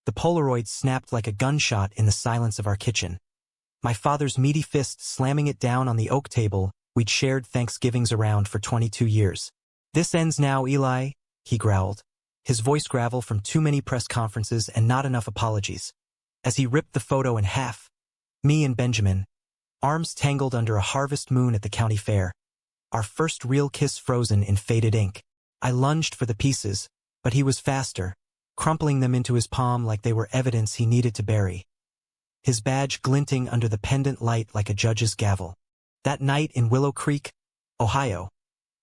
The Polaroid snapped like a gunshot in the silence of our kitchen. My father's meaty fist slamming it down on the oak table we'd shared Thanksgivings around for 22 years. "This ends now, Eli," he growled, his voice gravel from too many press conferences and not enough apologies. As he ripped the photo in half, me and Benjamin, arms tangled under a harvest moon at the county fair, our first real kiss frozen in faded ink. I lunged for the pieces, but he was faster, crumpling them into his palm like they were evidence he needed to bury, his badge glinting under the pendant light like a judge's gavel. That night in Willow Creek, Ohio,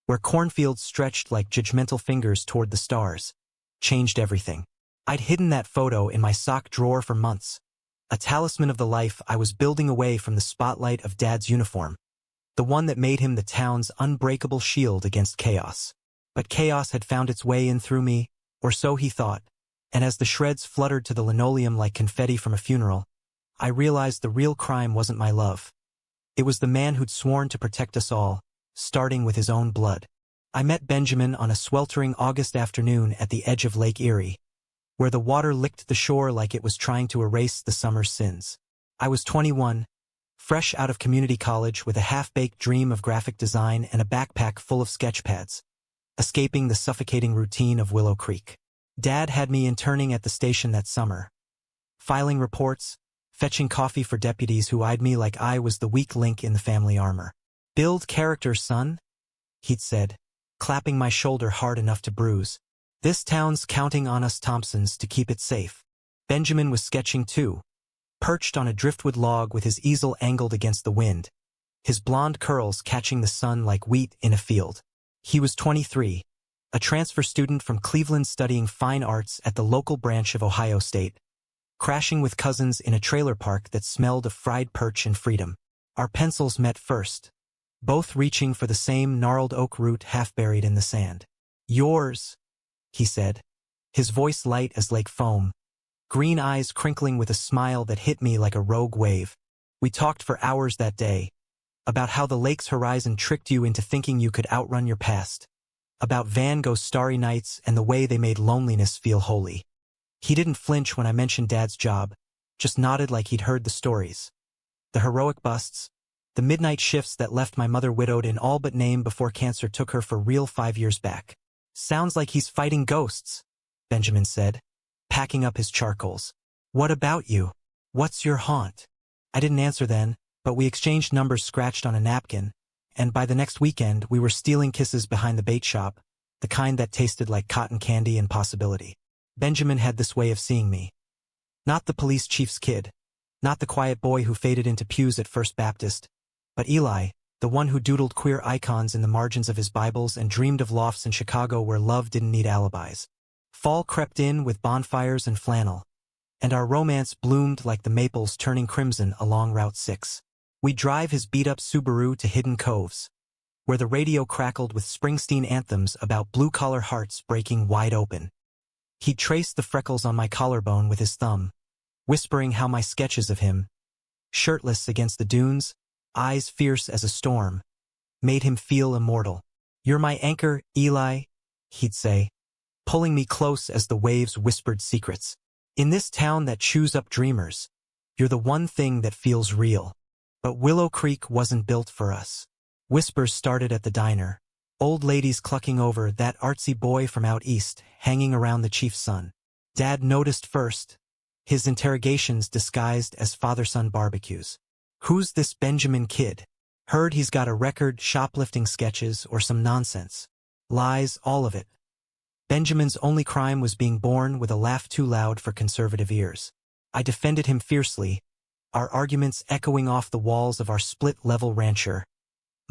where cornfields stretched like judgmental fingers toward the stars, changed everything. I'd hidden that photo in my sock drawer for months, a talisman of the life I was building away from the spotlight of Dad's uniform, the one that made him the town's unbreakable shield against chaos. But chaos had found its way in through me, or so he thought, and as the shreds fluttered to the linoleum like confetti from a funeral, I realized the real crime wasn't my love. It was the man who'd sworn to protect us all, starting with his own blood. I met Benjamin on a sweltering August afternoon at the edge of Lake Erie, where the water licked the shore like it was trying to erase the summer's sins. I was 21, fresh out of community college with a half-baked dream of graphic design and a backpack full of sketchpads, escaping the suffocating routine of Willow Creek. Dad had me interning at the station that summer, filing reports, fetching coffee for deputies who eyed me like I was the weak link in the family armor. "Build character, son," he'd said, clapping my shoulder hard enough to bruise. "This town's counting on us Thompsons to keep it safe." Benjamin was sketching too, perched on a driftwood log with his easel angled against the wind, his blonde curls catching the sun like wheat in a field. He was 23, a transfer student from Cleveland studying fine arts at the local branch of Ohio State, crashing with cousins in a trailer park that smelled of fried perch and freedom. Our pencils met first, both reaching for the same gnarled oak root half buried in the sand. "Yours," he said, his voice light as lake foam, green eyes crinkling with a smile that hit me like a rogue wave. We talked for hours that day, about how the lake's horizon tricked you into thinking you could outrun your past, about Van Gogh's Starry Nights and the way they made loneliness feel holy. He didn't flinch when I mentioned Dad's job, just nodded like he'd heard the stories. The heroic busts, the midnight shifts that left my mother widowed in all but name before cancer took her for real 5 years back. "Sounds like he's fighting ghosts," Benjamin said, packing up his charcoals. "What about you? What's your haunt?" I didn't answer then, but we exchanged numbers scratched on a napkin, and by the next weekend we were stealing kisses behind the bait shop, the kind that tasted like cotton candy and possibility. Benjamin had this way of seeing me. Not the police chief's kid, not the quiet boy who faded into pews at First Baptist, but Eli, the one who doodled queer icons in the margins of his Bibles and dreamed of lofts in Chicago where love didn't need alibis. Fall crept in with bonfires and flannel, and our romance bloomed like the maples turning crimson along Route 6. We'd drive his beat-up Subaru to hidden coves, where the radio crackled with Springsteen anthems about blue-collar hearts breaking wide open. He'd trace the freckles on my collarbone with his thumb, whispering how my sketches of him, shirtless against the dunes, eyes fierce as a storm, made him feel immortal. "You're my anchor, Eli," he'd say, pulling me close as the waves whispered secrets. "In this town that chews up dreamers, you're the one thing that feels real." But Willow Creek wasn't built for us. Whispers started at the diner, old ladies clucking over that artsy boy from out east hanging around the chief's son. Dad noticed first, his interrogations disguised as father-son barbecues. "Who's this Benjamin kid? Heard he's got a record, shoplifting sketches, or some nonsense." Lies, all of it. Benjamin's only crime was being born with a laugh too loud for conservative ears. I defended him fiercely, our arguments echoing off the walls of our split-level rancher,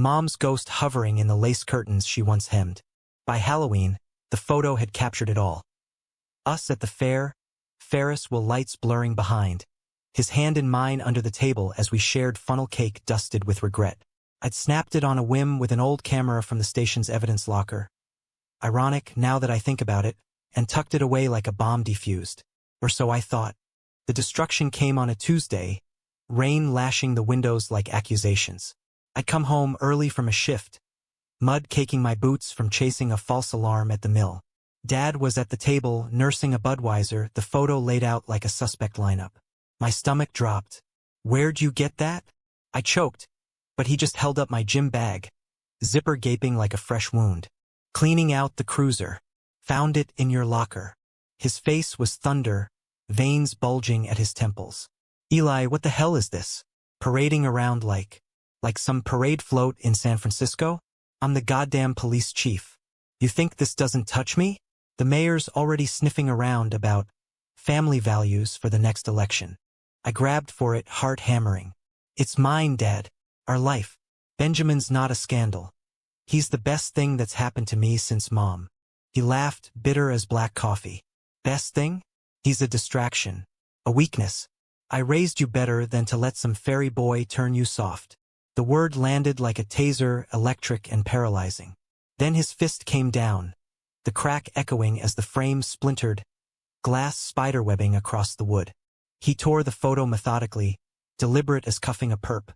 Mom's ghost hovering in the lace curtains she once hemmed. By Halloween, the photo had captured it all. Us at the fair, Ferris wheel lights blurring behind, his hand in mine under the table as we shared funnel cake dusted with regret. I'd snapped it on a whim with an old camera from the station's evidence locker. Ironic, now that I think about it, and tucked it away like a bomb defused. Or so I thought. The destruction came on a Tuesday, rain lashing the windows like accusations. I'd come home early from a shift, mud caking my boots from chasing a false alarm at the mill. Dad was at the table, nursing a Budweiser, the photo laid out like a suspect lineup. My stomach dropped. "Where'd you get that?" I choked, but he just held up my gym bag, zipper gaping like a fresh wound. "Cleaning out the cruiser. Found it in your locker." His face was thunder, veins bulging at his temples. "Eli, what the hell is this? Parading around like some parade float in San Francisco? I'm the goddamn police chief. You think this doesn't touch me?" The mayor's already sniffing around about family values for the next election. I grabbed for it, heart hammering. "It's mine, Dad. Our life. Benjamin's not a scandal. He's the best thing that's happened to me since Mom." He laughed, bitter as black coffee. "Best thing? He's a distraction. A weakness. I raised you better than to let some fairy boy turn you soft." The word landed like a taser, electric and paralyzing. Then his fist came down, the crack echoing as the frame splintered, glass spiderwebbing across the wood. He tore the photo methodically, deliberate as cuffing a perp.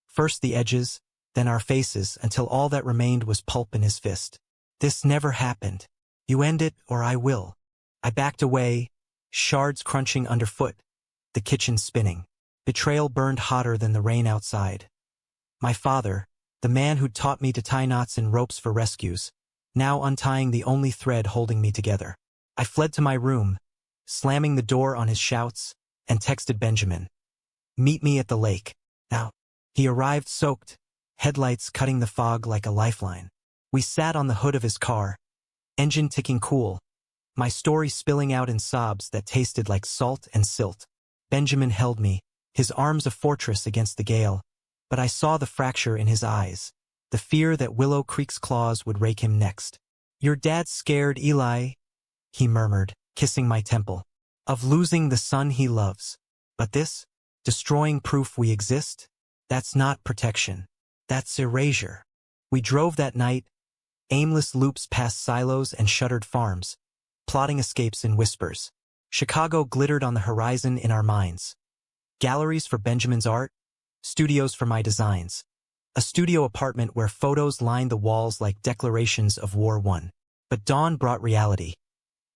First the edges, then our faces, until all that remained was pulp in his fist. "This never happened. You end it or I will." I backed away, shards crunching underfoot, the kitchen spinning. Betrayal burned hotter than the rain outside. My father, the man who'd taught me to tie knots in ropes for rescues, now untying the only thread holding me together. I fled to my room, slamming the door on his shouts, and texted Benjamin. "Meet me at the lake. Now." He arrived soaked, headlights cutting the fog like a lifeline. We sat on the hood of his car, engine ticking cool, my story spilling out in sobs that tasted like salt and silt. Benjamin held me, his arms a fortress against the gale, but I saw the fracture in his eyes, the fear that Willow Creek's claws would rake him next. "Your dad's scared, Eli," he murmured, kissing my temple, "of losing the son he loves. But this, destroying proof we exist, that's not protection. That's erasure." We drove that night, aimless loops past silos and shuttered farms, plotting escapes in whispers. Chicago glittered on the horizon in our minds. Galleries for Benjamin's art, studios for my designs. A studio apartment where photos lined the walls like declarations of War I. But dawn brought reality.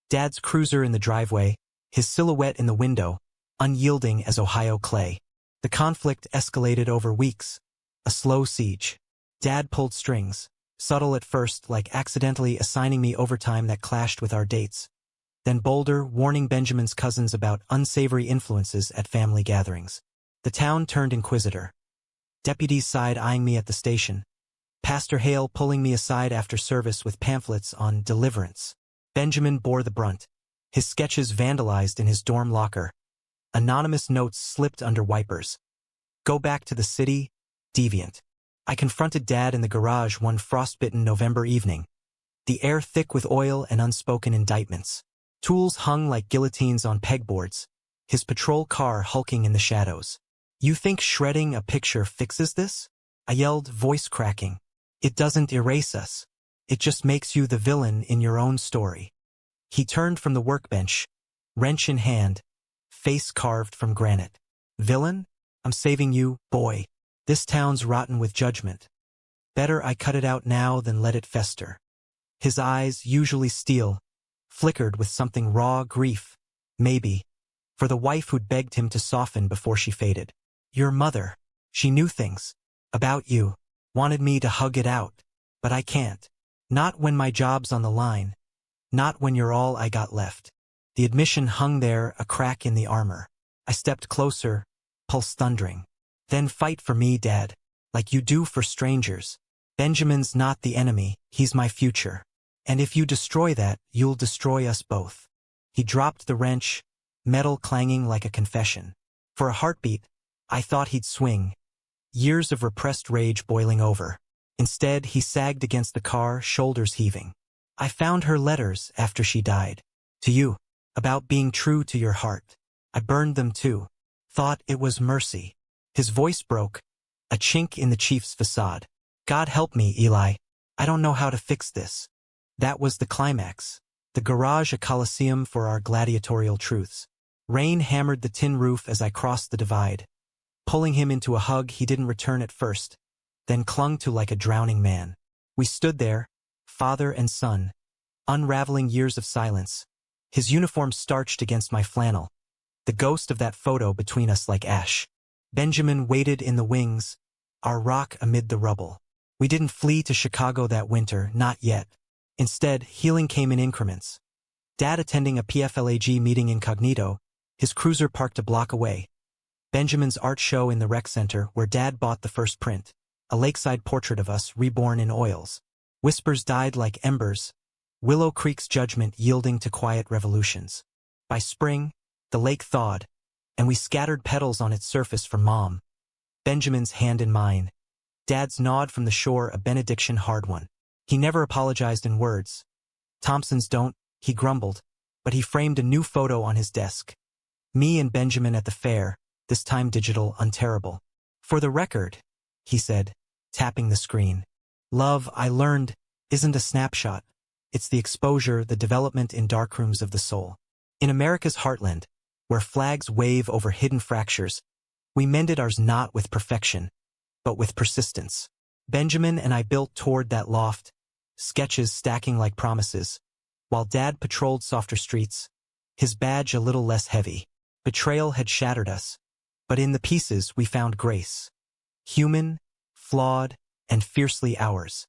Dad's cruiser in the driveway, his silhouette in the window, unyielding as Ohio clay. The conflict escalated over weeks, a slow siege. Dad pulled strings, subtle at first, like accidentally assigning me overtime that clashed with our dates. Then bolder, warning Benjamin's cousins about unsavory influences at family gatherings. The town turned inquisitor. Deputies side-eyeing me at the station. Pastor Hale pulling me aside after service with pamphlets on deliverance. Benjamin bore the brunt, his sketches vandalized in his dorm locker. Anonymous notes slipped under wipers. "Go back to the city, deviant." I confronted Dad in the garage one frostbitten November evening, the air thick with oil and unspoken indictments. Tools hung like guillotines on pegboards, his patrol car hulking in the shadows. "You think shredding a picture fixes this?" I yelled, voice cracking. "It doesn't erase us. It just makes you the villain in your own story." He turned from the workbench, wrench in hand, face carved from granite. "Villain? I'm saving you, boy. This town's rotten with judgment. Better I cut it out now than let it fester." His eyes, usually steel, flickered with something raw grief, maybe, for the wife who'd begged him to soften before she faded. "Your mother. She knew things. About you. Wanted me to hug it out. But I can't. Not when my job's on the line. Not when you're all I got left." The admission hung there, a crack in the armor. I stepped closer, pulse thundering. "Then fight for me, Dad, like you do for strangers. Benjamin's not the enemy, he's my future. And if you destroy that, you'll destroy us both." He dropped the wrench, metal clanging like a confession. For a heartbeat, I thought he'd swing, years of repressed rage boiling over. Instead, he sagged against the car, shoulders heaving. "I found her letters after she died. To you. About being true to your heart. I burned them too. Thought it was mercy." His voice broke, a chink in the chief's facade. "God help me, Eli. I don't know how to fix this." That was the climax. The garage a coliseum for our gladiatorial truths. Rain hammered the tin roof as I crossed the divide. Pulling him into a hug he didn't return at first, then clung to like a drowning man. We stood there, father and son, unraveling years of silence. His uniform starched against my flannel, the ghost of that photo between us like ash. Benjamin waited in the wings, our rock amid the rubble. We didn't flee to Chicago that winter, not yet. Instead, healing came in increments. Dad attending a PFLAG meeting incognito, his cruiser parked a block away. Benjamin's art show in the rec center where Dad bought the first print, a lakeside portrait of us reborn in oils. Whispers died like embers, Willow Creek's judgment yielding to quiet revolutions. By spring, the lake thawed, and we scattered petals on its surface for Mom. Benjamin's hand in mine. Dad's nod from the shore a benediction hard one. He never apologized in words. Thompsons don't, he grumbled, but he framed a new photo on his desk. Me and Benjamin at the fair, this time digital, unterrible. For the record, he said, tapping the screen. Love, I learned, isn't a snapshot. It's the exposure, the development in darkrooms of the soul. In America's heartland, where flags wave over hidden fractures, we mended ours not with perfection, but with persistence. Benjamin and I built toward that loft, sketches stacking like promises, while Dad patrolled softer streets, his badge a little less heavy. Betrayal had shattered us, but in the pieces we found grace. Human, flawed, and fiercely ours.